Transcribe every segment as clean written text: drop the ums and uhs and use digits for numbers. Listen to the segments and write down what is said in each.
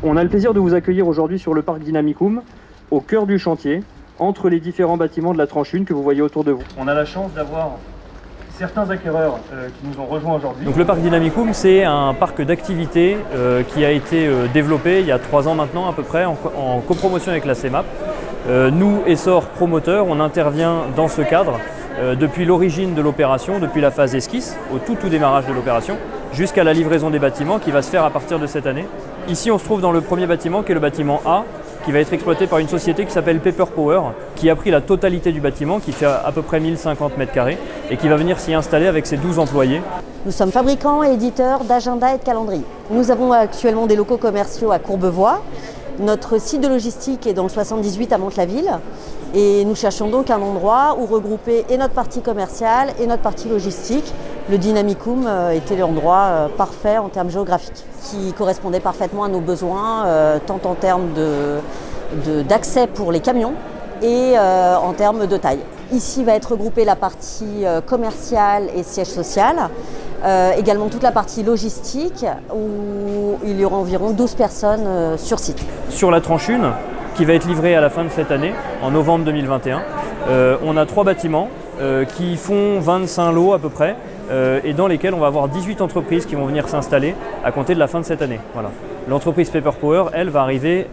On a le plaisir de vous accueillir aujourd'hui sur le parc Dynamicum, au cœur du chantier, entre les différents bâtiments de la tranche 1 que vous voyez autour de vous. On a la chance d'avoir certains acquéreurs qui nous ont rejoints aujourd'hui. Donc le parc Dynamicum, c'est un parc d'activités qui a été développé il y a 3 ans maintenant à peu près en copromotion avec la CEMAP. Nous, Essor Promoteur, on intervient dans ce cadre depuis l'origine de l'opération, depuis la phase esquisse, au tout démarrage de l'opération, jusqu'à la livraison des bâtiments qui va se faire à partir de cette année. Ici, on se trouve dans le premier bâtiment qui est le bâtiment A, qui va être exploité par une société qui s'appelle Paper Power, qui a pris la totalité du bâtiment, qui fait à peu près 1050 m² et qui va venir s'y installer avec ses 12 employés. Nous sommes fabricants et éditeurs d'agenda et de calendrier. Nous avons actuellement des locaux commerciaux à Courbevoie. Notre site de logistique est dans le 78 à Mantes-la-Ville et nous cherchons donc un endroit où regrouper et notre partie commerciale et notre partie logistique. Le Dynamicum était l'endroit parfait en termes géographiques, qui correspondait parfaitement à nos besoins, tant en termes d'accès pour les camions et en termes de taille. Ici va être regroupée la partie commerciale et siège social, également toute la partie logistique où il y aura environ 12 personnes sur site. Sur la tranche 1, qui va être livrée à la fin de cette année, en novembre 2021, on a 3 bâtiments qui font 25 lots à peu près et dans lesquels on va avoir 18 entreprises qui vont venir s'installer à compter de la fin de cette année. Voilà. L'entreprise Paper Power, elle, va arriver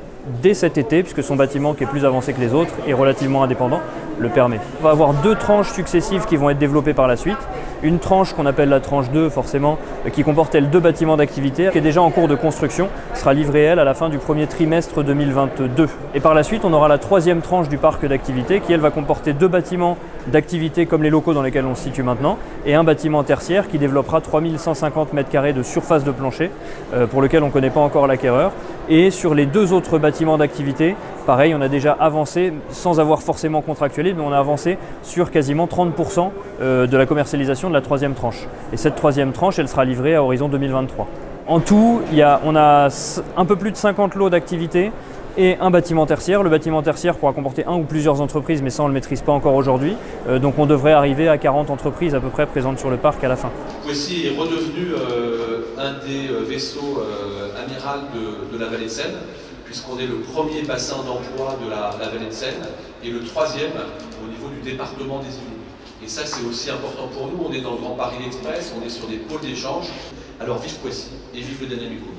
dès cet été, puisque son bâtiment, qui est plus avancé que les autres, est relativement indépendant, le permet. On va avoir 2 tranches successives qui vont être développées par la suite. Une tranche qu'on appelle la tranche 2, forcément, qui comporte, elle, 2 bâtiments d'activité, qui est déjà en cours de construction, sera livrée, elle, à la fin du premier trimestre 2022. Et par la suite, on aura la 3e tranche du parc d'activité, qui, elle, va comporter 2 bâtiments d'activité comme les locaux dans lesquels on se situe maintenant, et un bâtiment tertiaire qui développera 3150 m² de surface de plancher, pour lequel on ne connaît pas encore l'acquéreur. Et sur les 2 autres bâtiments d'activité, pareil, on a déjà avancé, sans avoir forcément contractualisé, mais on a avancé sur quasiment 30% de la commercialisation de la 3e tranche. Et cette 3e tranche, elle sera livrée à horizon 2023. En tout, on a un peu plus de 50 lots d'activité et un bâtiment tertiaire. Le bâtiment tertiaire pourra comporter 1 ou plusieurs entreprises, mais ça on ne le maîtrise pas encore aujourd'hui. Donc on devrait arriver à 40 entreprises à peu près présentes sur le parc à la fin. Poissy est redevenu un des vaisseaux amiral de la vallée de Seine, puisqu'on est le premier bassin d'emploi de la vallée de Seine et le 3e au niveau du département des Yvelines. Et ça, c'est aussi important pour nous. On est dans le Grand Paris Express, on est sur des pôles d'échange. Alors vive Poissy et vive le Dynamicum.